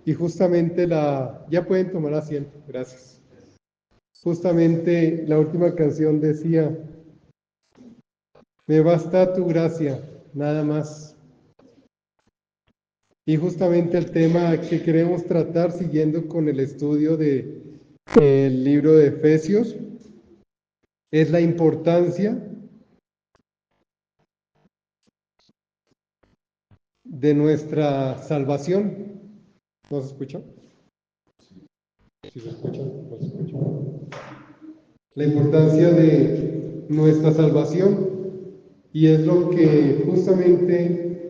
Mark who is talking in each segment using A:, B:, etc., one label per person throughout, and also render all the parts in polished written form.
A: Y justamente ya pueden tomar asiento, gracias. Justamente la última canción decía, me basta tu gracia, nada más. Y justamente el tema que queremos tratar, siguiendo con el estudio del libro de Efesios, es la importancia de nuestra salvación. ¿No se escucha? ¿Sí se escucha? ¿No se escucha? La importancia de nuestra salvación, y es lo que justamente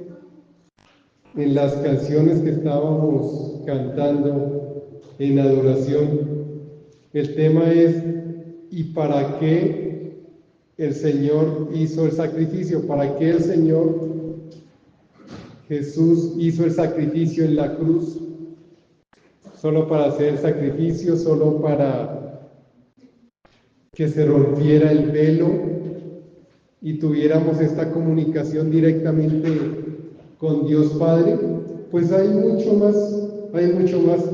A: en las canciones que estábamos cantando en adoración, el tema es: ¿y para qué el Señor hizo el sacrificio? ¿Para qué el Señor Jesús hizo el sacrificio en la cruz? ¿Solo para hacer sacrificio? ¿Solo para que se rompiera el velo y tuviéramos esta comunicación directamente con Dios Padre? Pues hay mucho más,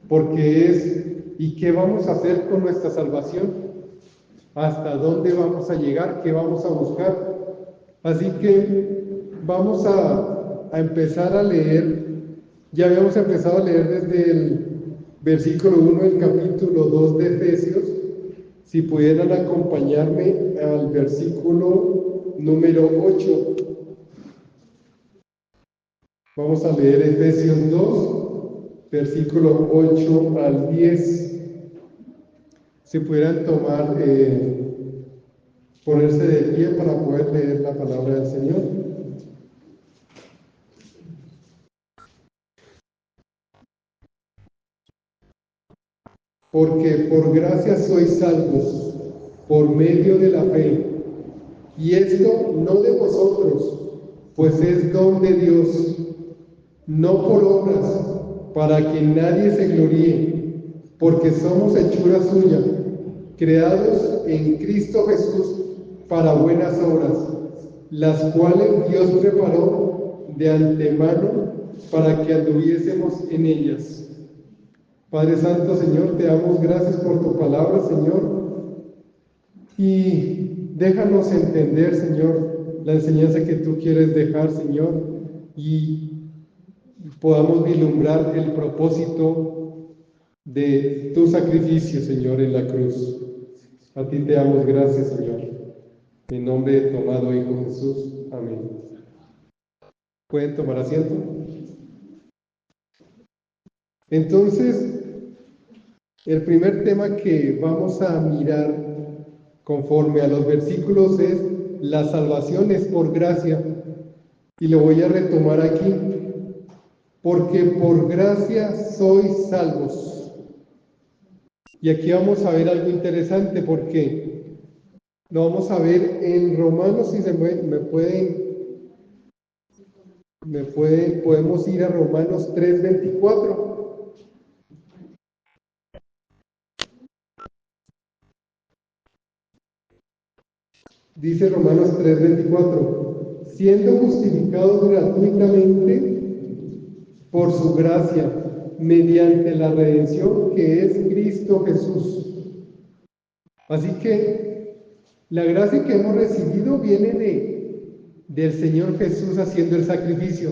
A: porque es: ¿y qué vamos a hacer con nuestra salvación? ¿Hasta dónde vamos a llegar? ¿Qué vamos a buscar? Así que vamos a empezar a leer. Ya habíamos empezado a leer desde el versículo 1 del capítulo 2 de Efesios. Si pudieran acompañarme al versículo número 8. Vamos a leer Efesios 2, versículo 8 al 10. Si pudieran ponerse de pie para poder leer la palabra del Señor. Porque por gracia sois salvos, por medio de la fe. Y esto no de vosotros, pues es don de Dios, no por obras, para que nadie se gloríe, porque somos hechura suya, creados en Cristo Jesús para buenas obras, las cuales Dios preparó de antemano para que anduviésemos en ellas. Padre Santo, Señor, te damos gracias por tu palabra, Señor, y déjanos entender, Señor, la enseñanza que tú quieres dejar, Señor, y podamos vislumbrar el propósito de tu sacrificio, Señor, en la cruz. A ti te damos gracias, Señor. En nombre de tu amado Hijo Jesús. Amén. ¿Pueden tomar asiento? Entonces, el primer tema que vamos a mirar conforme a los versículos es: la salvación es por gracia. Y lo voy a retomar aquí. Porque por gracia sois salvos. Y aquí vamos a ver algo interesante, porque lo vamos a ver en Romanos. Si podemos ir a Romanos 3:24. Dice Romanos 3:24: siendo justificados gratuitamente por su gracia, mediante la redención que es Cristo Jesús. Así que la gracia que hemos recibido viene del Señor Jesús haciendo el sacrificio.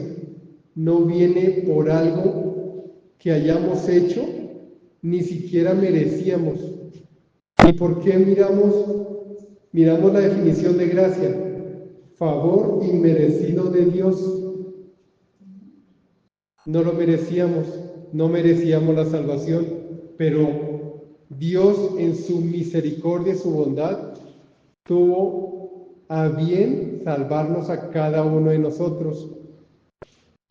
A: No viene por algo que hayamos hecho, ni siquiera merecíamos. ¿Y por qué miramos la definición de gracia? Favor inmerecido de Dios. No lo merecíamos, no merecíamos la salvación, pero Dios en su misericordia y su bondad tuvo a bien salvarnos a cada uno de nosotros.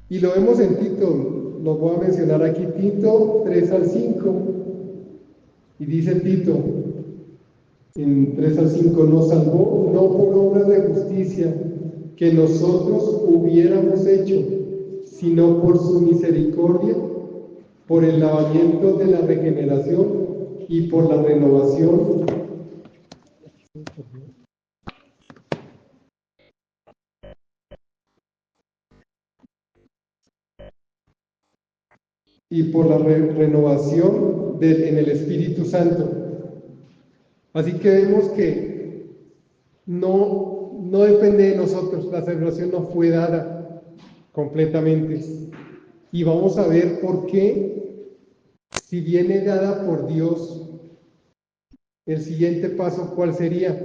A: Y lo vemos en Tito, lo voy a mencionar aquí, Tito 3:5, y dice Tito, en 3:5: nos salvó no por obras de justicia que nosotros hubiéramos hecho, sino por su misericordia, por el lavamiento de la regeneración y por la renovación y por la renovación en el Espíritu Santo. Así que vemos que no depende de nosotros, la salvación nos fue dada completamente. Y vamos a ver por qué, si viene dada por Dios, el siguiente paso, ¿cuál sería?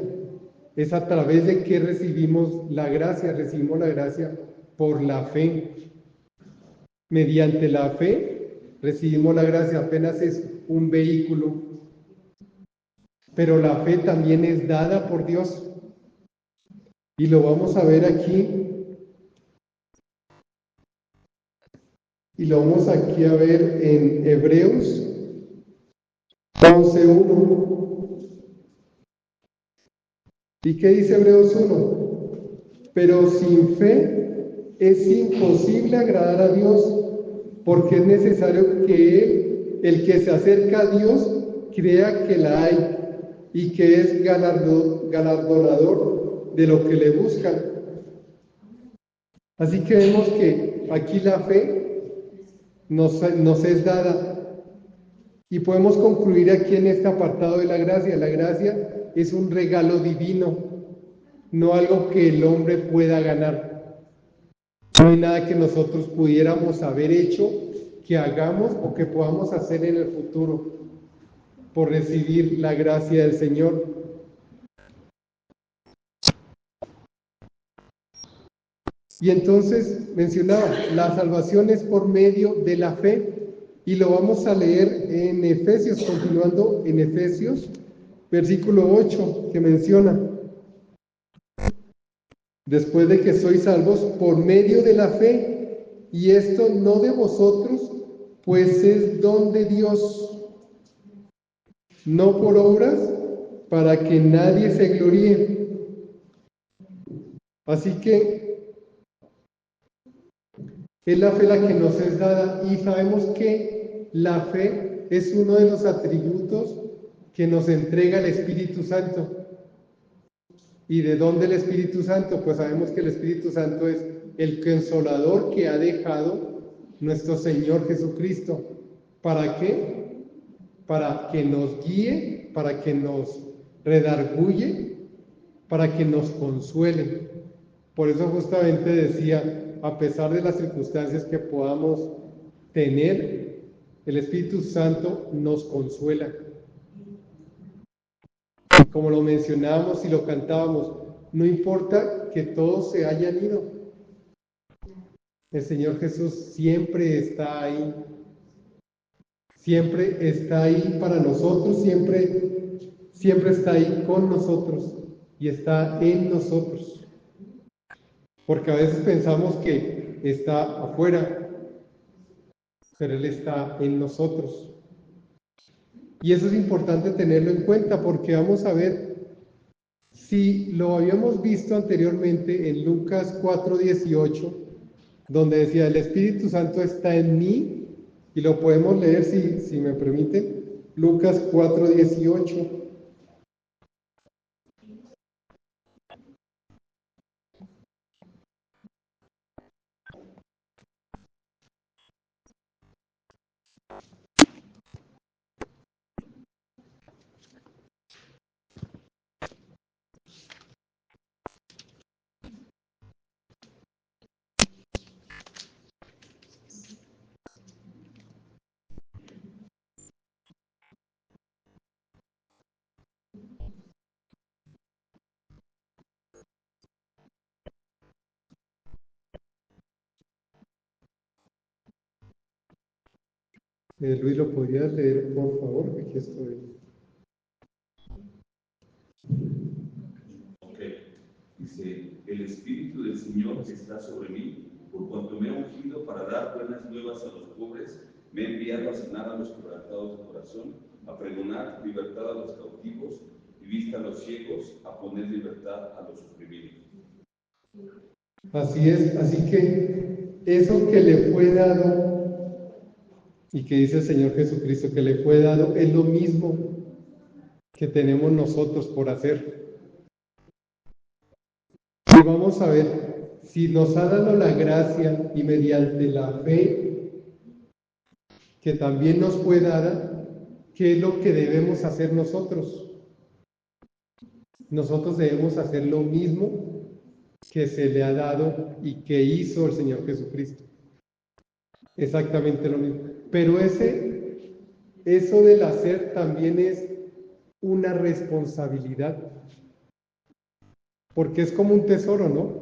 A: Es a través de que recibimos la gracia por la fe. Mediante la fe recibimos la gracia, apenas es un vehículo, pero la fe también es dada por Dios. Y lo vamos a ver aquí. Y lo vamos aquí a ver en Hebreos 11:1. ¿Y qué dice Hebreos 1? Pero sin fe es imposible agradar a Dios, porque es necesario que el que se acerca a Dios, crea que la hay y que es galardonador de lo que le buscan. Así que vemos que aquí la fe nos es dada. Y podemos concluir aquí en este apartado de la gracia. La gracia es un regalo divino, no algo que el hombre pueda ganar. No hay nada que nosotros pudiéramos haber hecho, que hagamos o que podamos hacer en el futuro por recibir la gracia del Señor. Y entonces mencionaba, la salvación es por medio de la fe. Y lo vamos a leer en Efesios, continuando en Efesios, versículo 8, que menciona: después de que sois salvos por medio de la fe, y esto no de vosotros, pues es don de Dios, no por obras, para que nadie se gloríe. Así que es la fe la que nos es dada, y sabemos que la fe es uno de los atributos que nos entrega el Espíritu Santo. ¿Y de dónde el Espíritu Santo? Pues sabemos que el Espíritu Santo es el consolador que ha dejado nuestro Señor Jesucristo. ¿Para qué? Para que nos guíe, para que nos redarguye, para que nos consuele. Por eso justamente decía, a pesar de las circunstancias que podamos tener, el Espíritu Santo nos consuela. Como lo mencionábamos y lo cantábamos, no importa que todos se hayan ido, el Señor Jesús siempre está ahí para nosotros, siempre está ahí con nosotros y está en nosotros. Porque a veces pensamos que está afuera, pero Él está en nosotros. Y eso es importante tenerlo en cuenta, porque vamos a ver, si lo habíamos visto anteriormente en Lucas 4:18, donde decía, el Espíritu Santo está en mí, y lo podemos leer si me permiten, Lucas 4:18. Luis, ¿lo podrías leer, por favor? Aquí estoy.
B: Ok, dice, el Espíritu del Señor está sobre mí, por cuanto me ha ungido para dar buenas nuevas a los pobres, me ha enviado a sanar a los quebrantados de corazón, a pregonar libertad a los cautivos y vista a los ciegos, a poner libertad a los oprimidos.
A: Así es, así que eso que le fue dado, y que dice el Señor Jesucristo que le fue dado, es lo mismo que tenemos nosotros por hacer. Y vamos a ver, si nos ha dado la gracia y mediante la fe que también nos fue dada, ¿qué es lo que debemos hacer nosotros? Nosotros debemos hacer lo mismo que se le ha dado y que hizo el Señor Jesucristo. Exactamente lo mismo. Pero eso del hacer también es una responsabilidad. Porque es como un tesoro, ¿no?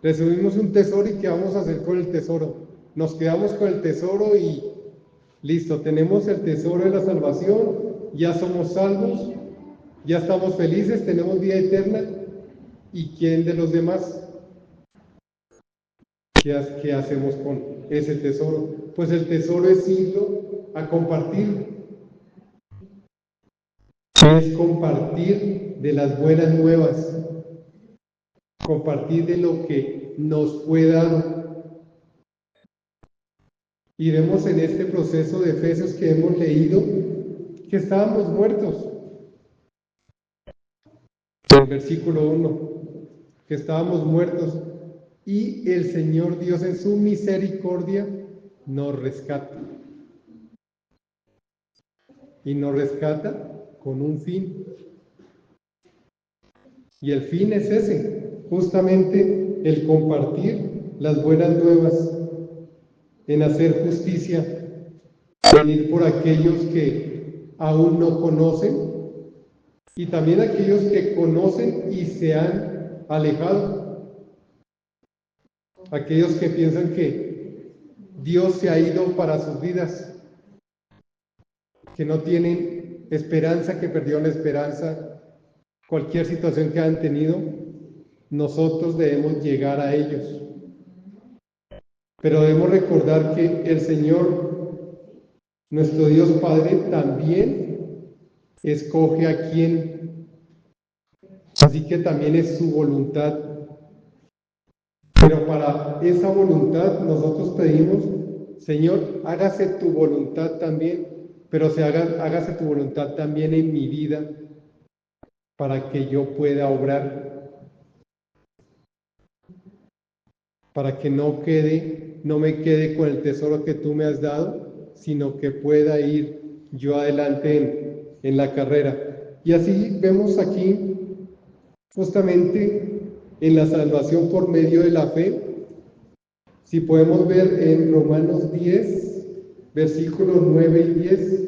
A: Recibimos un tesoro y ¿qué vamos a hacer con el tesoro? Nos quedamos con el tesoro y listo, tenemos el tesoro de la salvación, ya somos salvos, ya estamos felices, tenemos vida eterna. ¿Y quién de los demás? ¿Qué hacemos con ese tesoro? Pues el tesoro es irlo a compartir. Es compartir de las buenas nuevas, compartir de lo que nos fue dado. Y vemos en este proceso de Efesios que hemos leído que estábamos muertos. En el versículo 1, que estábamos muertos y el Señor Dios en su misericordia nos rescata. Y nos rescata con un fin. Y el fin es ese, justamente el compartir las buenas nuevas, en hacer justicia, en ir por aquellos que aún no conocen y también aquellos que conocen y se han alejado. Aquellos que piensan que Dios se ha ido para sus vidas, que no tienen esperanza, que perdieron la esperanza, cualquier situación que han tenido, nosotros debemos llegar a ellos. Pero debemos recordar que el Señor, nuestro Dios Padre, también escoge a quién. Así que también es su voluntad. Pero para esa voluntad nosotros pedimos, Señor, hágase tu voluntad también, pero hágase tu voluntad también en mi vida, para que yo pueda obrar, para que no me quede con el tesoro que tú me has dado, sino que pueda ir yo adelante en la carrera. Y así vemos aquí, justamente en la salvación por medio de la fe, si podemos ver en Romanos 10, versículos 9 y 10.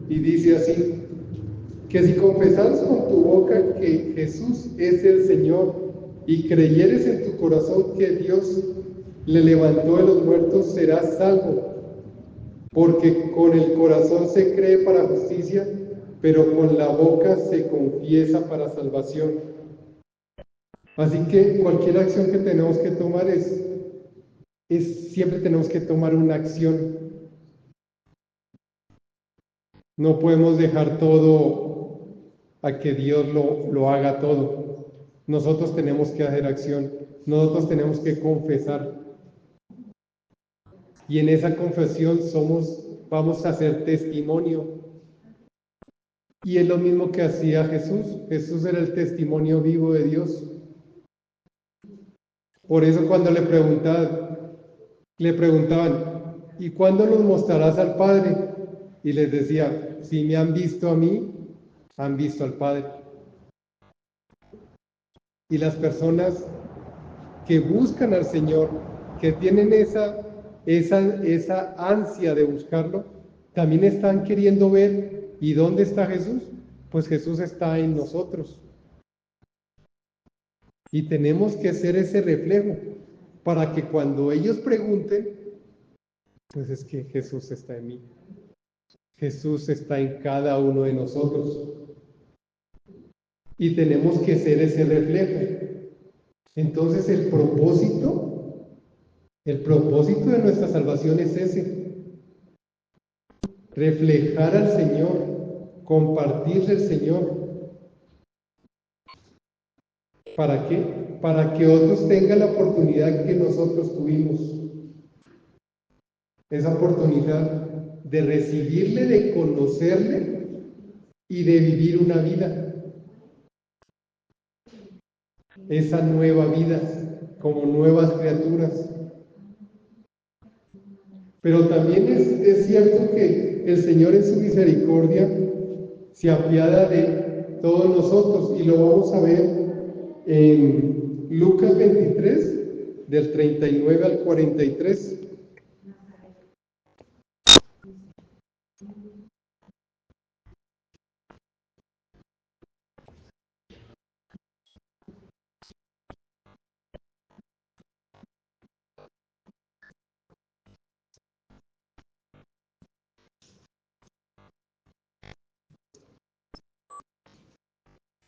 A: Y dice así, que si confesares con tu boca que Jesús es el Señor y creyeres en tu corazón que Dios le levantó de los muertos, serás salvo. Porque con el corazón se cree para justicia, pero con la boca se confiesa para salvación. Así que cualquier acción que tenemos que tomar siempre tenemos que tomar una acción. No podemos dejar todo a que Dios lo haga todo. Nosotros tenemos que hacer acción. Nosotros tenemos que confesar. Y en esa confesión vamos a hacer testimonio. Y es lo mismo que hacía Jesús. Jesús era el testimonio vivo de Dios. Por eso cuando le preguntaban, ¿y cuándo nos mostrarás al Padre? Y les decía, si me han visto a mí, han visto al Padre. Y las personas que buscan al Señor, que tienen esa ansia de buscarlo, también están queriendo ver, ¿y dónde está Jesús? Pues Jesús está en nosotros. Y tenemos que ser ese reflejo para que cuando ellos pregunten, pues es que Jesús está en mí. Jesús está en cada uno de nosotros. Y tenemos que ser ese reflejo. Entonces el propósito de nuestra salvación es ese. Reflejar al Señor, compartirle al Señor. ¿Para qué? Para que otros tengan la oportunidad que nosotros tuvimos. Esa oportunidad de recibirle, de conocerle y de vivir una vida. esa nueva vida como nuevas criaturas. Pero también es cierto que el Señor en su misericordia se apiada de todos nosotros, y lo vamos a ver en Lucas 23, del 39 al 43.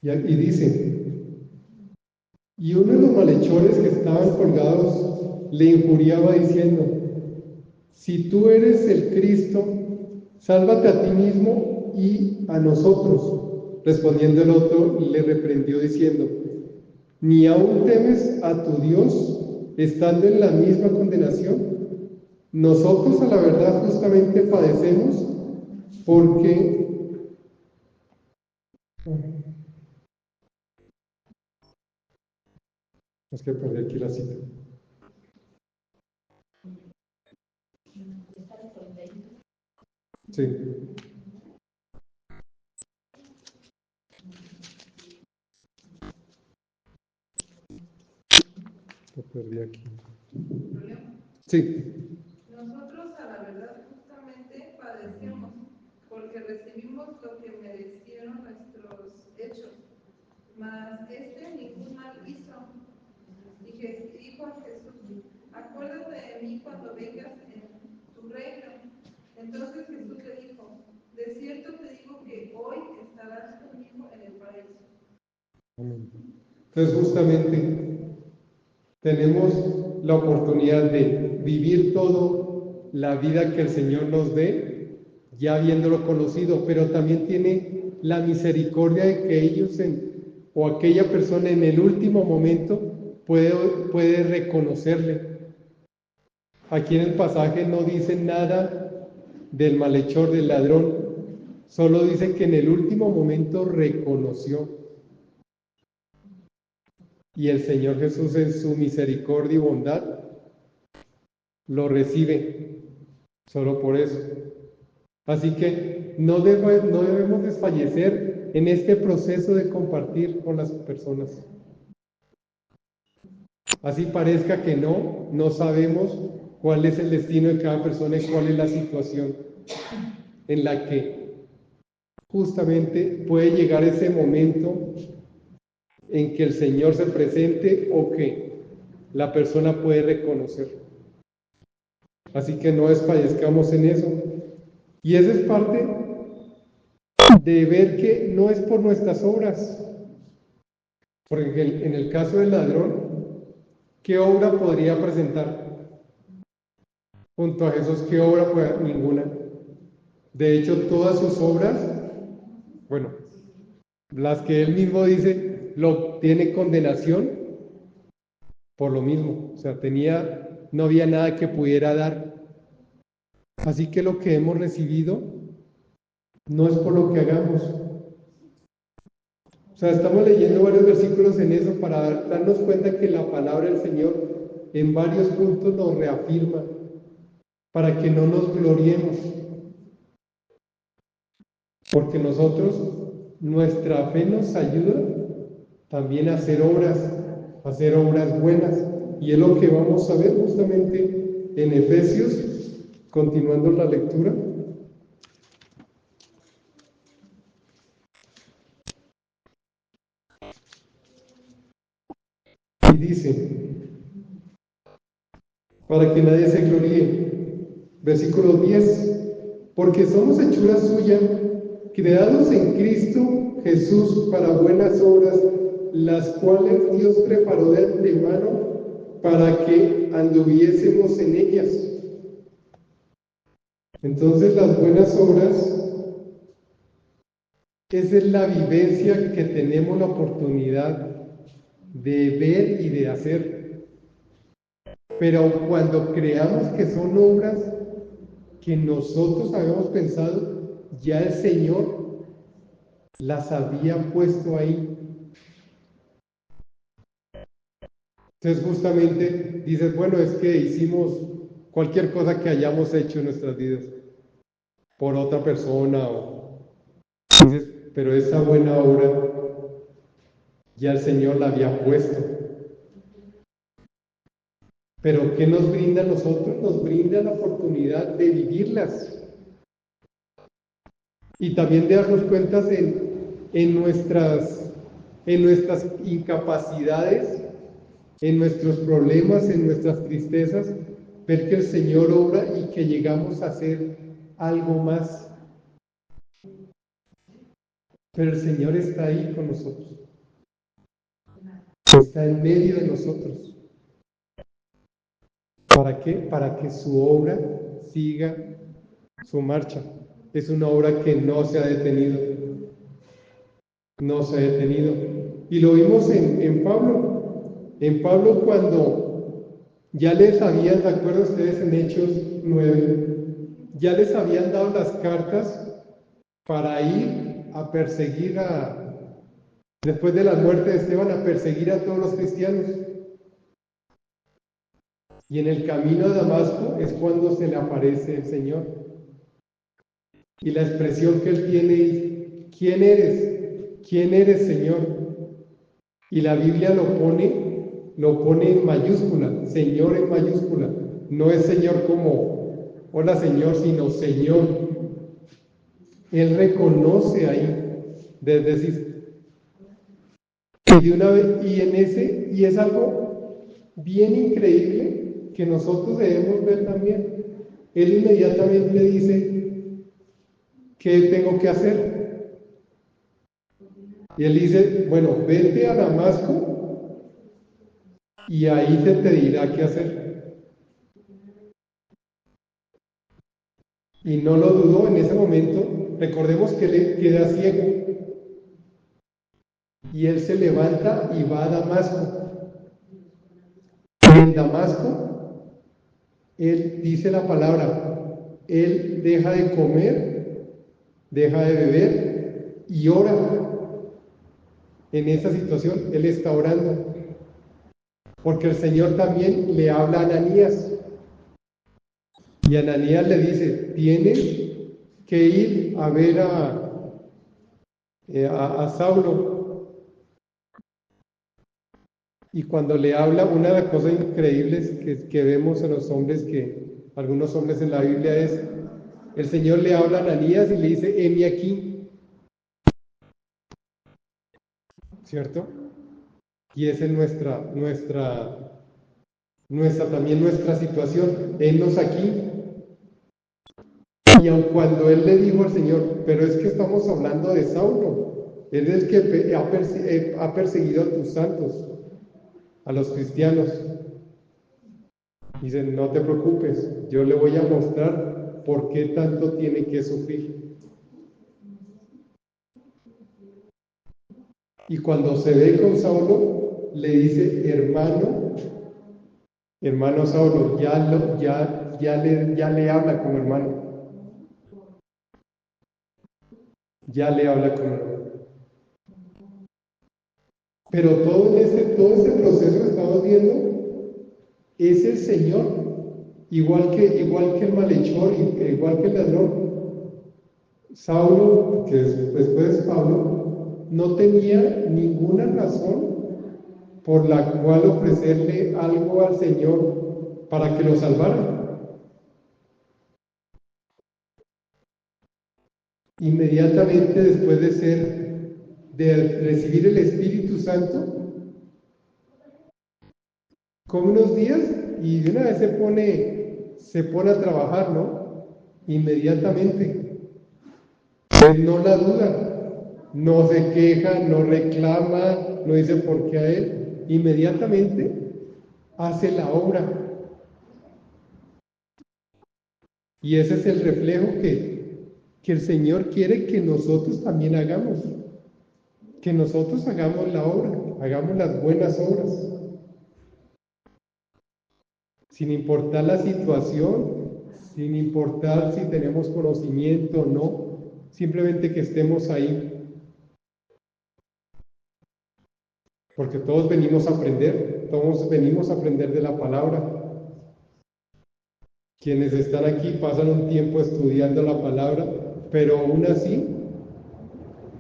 A: Y dice: y uno de los malhechores que estaban colgados le injuriaba diciendo: si tú eres el Cristo, sálvate a ti mismo y a nosotros. Respondiendo el otro, le reprendió diciendo: ¿ni aún temes a tu Dios, estando en la misma condenación? Nosotros a la verdad justamente padecemos porque... Es que perdí aquí la cita. Sí. Lo perdí aquí. Sí.
C: Nosotros a la verdad justamente padecemos, porque recibimos lo que merecieron nuestros hechos, mas ningún mal hizo. Y dijo a Jesús: acuérdate de mí cuando vengas en tu reino. Entonces Jesús le dijo: de cierto te digo que hoy estarás conmigo en el paraíso.
A: Entonces justamente tenemos la oportunidad de vivir todo la vida que el Señor nos dé, ya habiéndolo conocido, pero también tiene la misericordia de que ellos o aquella persona en el último momento puede reconocerle. Aquí en el pasaje no dice nada del malhechor, del ladrón, solo dice que en el último momento reconoció. Y el Señor Jesús, en su misericordia y bondad, lo recibe solo por eso. Así que no debemos desfallecer en este proceso de compartir con las personas. Así parezca que no sabemos cuál es el destino de cada persona y cuál es la situación en la que justamente puede llegar ese momento en que el Señor se presente o que la persona puede reconocer. Así que no desfallezcamos en eso. Y esa es parte de ver que no es por nuestras obras. Porque en el caso del ladrón, ¿qué obra podría presentar? Junto a Jesús, ¿qué obra? Pues ninguna. De hecho, todas sus obras, bueno, las que él mismo dice, lo tiene condenación por lo mismo. O sea, no había nada que pudiera dar. Así que lo que hemos recibido no es por lo que hagamos. O sea, estamos leyendo varios versículos en eso para darnos cuenta que la palabra del Señor en varios puntos nos reafirma para que no nos gloriemos. Porque nuestra fe nos ayuda también a hacer obras buenas. Y es lo que vamos a ver justamente en Efesios, continuando la lectura. Y dice, para que nadie se gloríe, versículo 10, porque somos hechura suya, creados en Cristo Jesús para buenas obras, las cuales Dios preparó de antemano para que anduviésemos en ellas. Entonces las buenas obras, esa es la vivencia que tenemos la oportunidad de ver y de hacer. Pero cuando creamos que son obras que nosotros habíamos pensado, ya el Señor las había puesto ahí. Entonces justamente dices, bueno, es que hicimos cualquier cosa que hayamos hecho en nuestras vidas por otra persona, dices, pero esa buena obra ya el Señor la había puesto. Pero ¿qué nos brinda a nosotros? Nos brinda la oportunidad de vivirlas y también de darnos cuenta en nuestras incapacidades, en nuestros problemas, en nuestras tristezas, ver que el Señor obra y que llegamos a hacer algo más. Pero el Señor está ahí con nosotros. Está en medio de nosotros. ¿Para qué? Para que su obra siga su marcha. Es una obra que no se ha detenido. No se ha detenido. Y lo vimos en Pablo. En Pablo cuando ya les habían, ¿de acuerdo ustedes en Hechos 9? Ya les habían dado las cartas para ir a perseguir después de la muerte de Esteban, a perseguir a todos los cristianos. Y en el camino a Damasco es cuando se le aparece el Señor. Y la expresión que él tiene es, ¿quién eres? ¿Quién eres, Señor? Y la Biblia lo pone en mayúscula, Señor en mayúscula. No es Señor como, hola Señor, sino Señor. Él reconoce ahí, es decir, y de una vez, y es algo bien increíble que nosotros debemos ver también. Él inmediatamente dice, ¿qué tengo que hacer? Y él dice, bueno, vete a Damasco y ahí te dirá qué hacer. Y no lo dudó en ese momento. Recordemos que él queda ciego. Y él se levanta y va a Damasco. Y en Damasco, él dice la palabra, él deja de comer, deja de beber y ora. En esa situación, él está orando. Porque el Señor también le habla a Ananías. Y Ananías le dice, tienes que ir a ver a Saulo. Y cuando le habla, una de las cosas increíbles que vemos en los hombres, algunos hombres en la Biblia es, el Señor le habla a Ananías y le dice, heme aquí. ¿Cierto? Y esa es también nuestra situación. Hennos aquí. Y aun cuando él le dijo al Señor, pero es que estamos hablando de Saulo, él es el que ha perseguido a tus santos, a los cristianos. Dice, no te preocupes, yo le voy a mostrar por qué tanto tiene que sufrir. Y cuando se ve con Saulo, le dice, hermano Saulo, ya le habla como hermano. Ya le habla como hermano. Pero todo ese proceso que estamos viendo es el Señor, igual que el malhechor, igual que el ladrón. Saulo, que después es Pablo, no tenía ninguna razón por la cual ofrecerle algo al Señor para que lo salvara. Inmediatamente después de recibir el Espíritu Santo, come unos días y de una vez se pone a trabajar, ¿no? Inmediatamente. Él no la duda, no se queja, no reclama, no dice por qué a él. Inmediatamente hace la obra. Y ese es el reflejo que el Señor quiere que nosotros también hagamos. Que nosotros hagamos la obra, hagamos las buenas obras. Sin importar la situación, sin importar si tenemos conocimiento o no, simplemente que estemos ahí. porque todos venimos a aprender de la palabra. Quienes están aquí pasan un tiempo estudiando la palabra, pero aún así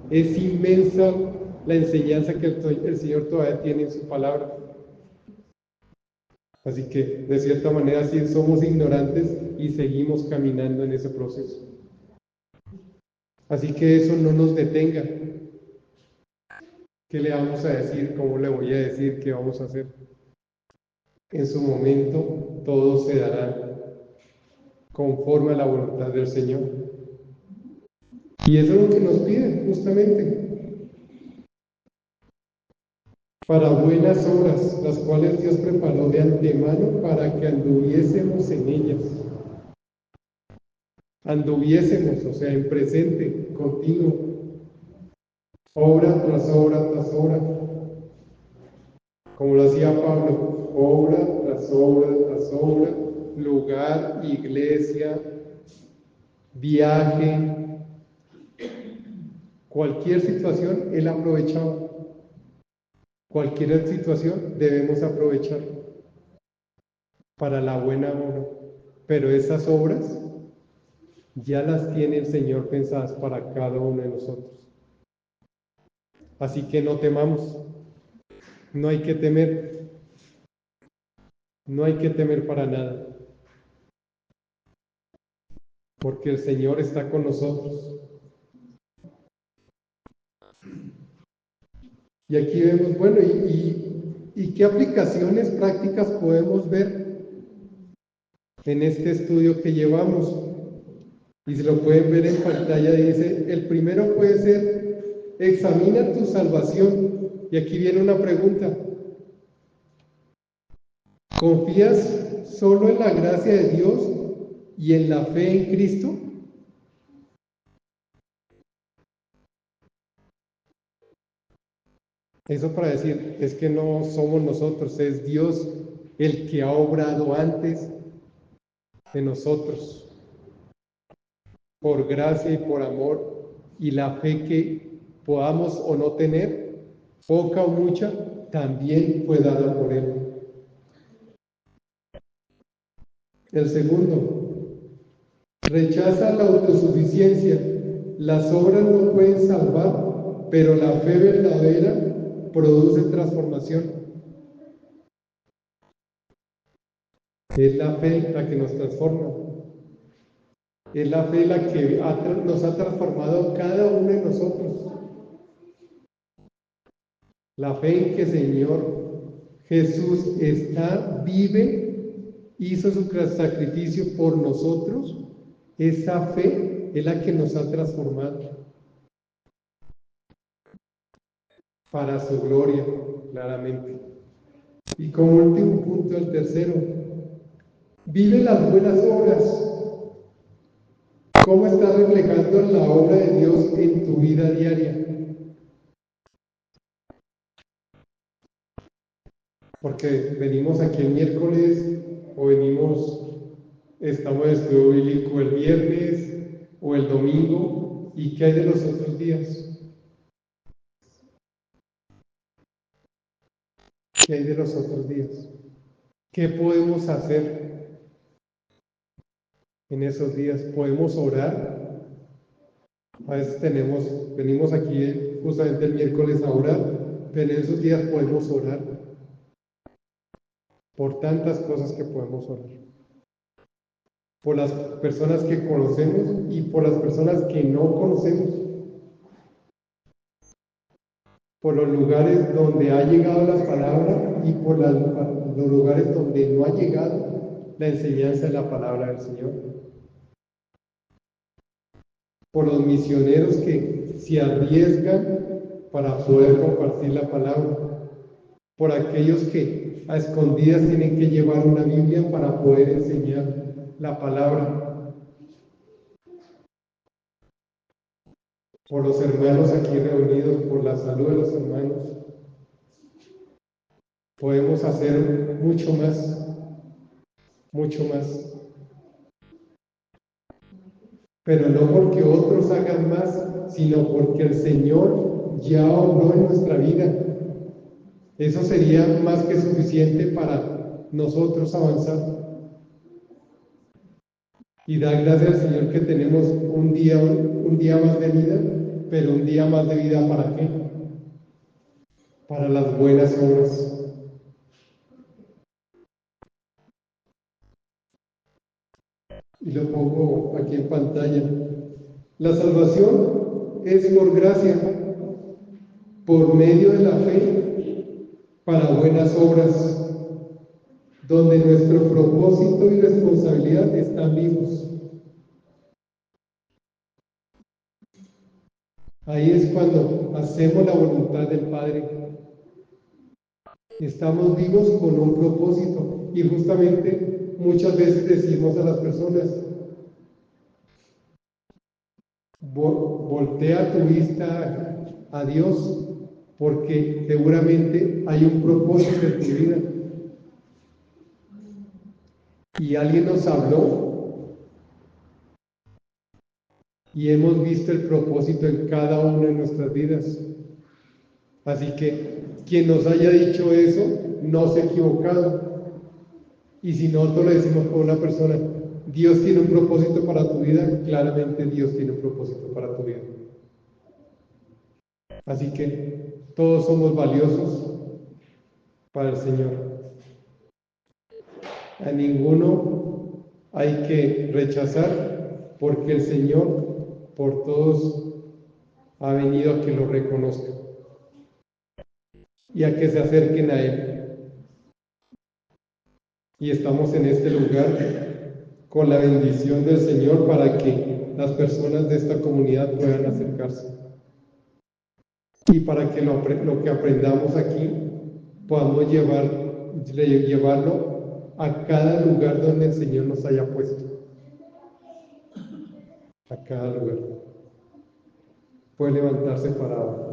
A: es inmensa la enseñanza que el Señor todavía tiene en su palabra. Así que, de cierta manera, sí somos ignorantes y seguimos caminando en ese proceso. Así que eso no nos detenga. ¿Qué le vamos a decir? ¿Cómo le voy a decir? ¿Qué vamos a hacer? En su momento, todo se dará conforme a la voluntad del Señor. Y eso es lo que nos pide, justamente. Para buenas obras, las cuales Dios preparó de antemano para que anduviésemos en ellas. Anduviésemos, o sea, en presente, continuo. Obra tras obra tras obra. Como lo hacía Pablo, obra tras obra tras obra, lugar, iglesia, viaje, cualquier situación, él aprovechaba. Cualquier situación debemos aprovechar para la buena obra. Pero esas obras ya las tiene el Señor pensadas para cada uno de nosotros. Así que no temamos. No hay que temer. No hay que temer para nada. Porque el Señor está con nosotros. Y aquí vemos, bueno, ¿y qué aplicaciones prácticas podemos ver en este estudio que llevamos? Y se lo pueden ver en pantalla, dice, el primero puede ser, examina tu salvación. Y aquí viene una pregunta. ¿Confías solo en la gracia de Dios y en la fe en Cristo? Eso para decir, es que no somos nosotros, es Dios el que ha obrado antes de nosotros, por gracia y por amor, y la fe que podamos o no tener, poca o mucha, también fue dada por Él. El segundo, rechaza la autosuficiencia. Las obras no pueden salvar, pero la fe verdadera produce transformación. Es la fe la que nos transforma. Es la fe la que nos ha transformado cada uno de nosotros. La fe en que el Señor Jesús vive, hizo su sacrificio por nosotros. Esa fe es la que nos ha transformado. Para su gloria, claramente. Y como último punto, el tercero, vive las buenas obras. ¿Cómo estás reflejando la obra de Dios en tu vida diaria? Porque venimos aquí el miércoles, o estamos en estudio bíblico el viernes o el domingo, ¿y qué hay de los otros días? ¿Qué hay de los otros días? ¿Qué podemos hacer en esos días? ¿Podemos orar? A veces venimos aquí justamente el miércoles a orar, pero en esos días podemos orar por tantas cosas que podemos orar. Por las personas que conocemos y por las personas que no conocemos. Por los lugares donde ha llegado la palabra y por los lugares donde no ha llegado la enseñanza de la palabra del Señor. Por los misioneros que se arriesgan para poder compartir la palabra. Por aquellos que a escondidas tienen que llevar una Biblia para poder enseñar la palabra. Por los hermanos aquí reunidos, por la salud de los hermanos. Podemos hacer mucho más, mucho más. Pero no porque otros hagan más, sino porque el Señor ya obró en nuestra vida. Eso sería más que suficiente para nosotros avanzar. Y dar gracias al Señor que tenemos un día más de vida, pero un día más de vida ¿para qué? Para las buenas obras. Y lo pongo aquí en pantalla. La salvación es por gracia, por medio de la fe, para buenas obras, donde nuestro propósito y responsabilidad están vivos. Ahí es cuando hacemos la voluntad del Padre. Estamos vivos con un propósito y justamente muchas veces decimos a las personas, voltea tu vista a Dios porque seguramente hay un propósito en tu vida. Y alguien nos habló y hemos visto el propósito en cada una de nuestras vidas. Así que quien nos haya dicho eso no se ha equivocado. Y si nosotros le decimos a una persona, Dios tiene un propósito para tu vida, claramente Dios tiene un propósito para tu vida. Así que todos somos valiosos para el Señor. A ninguno hay que rechazar porque el Señor por todos ha venido a que lo reconozcan y a que se acerquen a Él. Y estamos en este lugar con la bendición del Señor para que las personas de esta comunidad puedan acercarse. Y para que lo que aprendamos aquí podamos llevarlo a cada lugar donde el Señor nos haya puesto. A cada lugar. Puede levantarse para orar.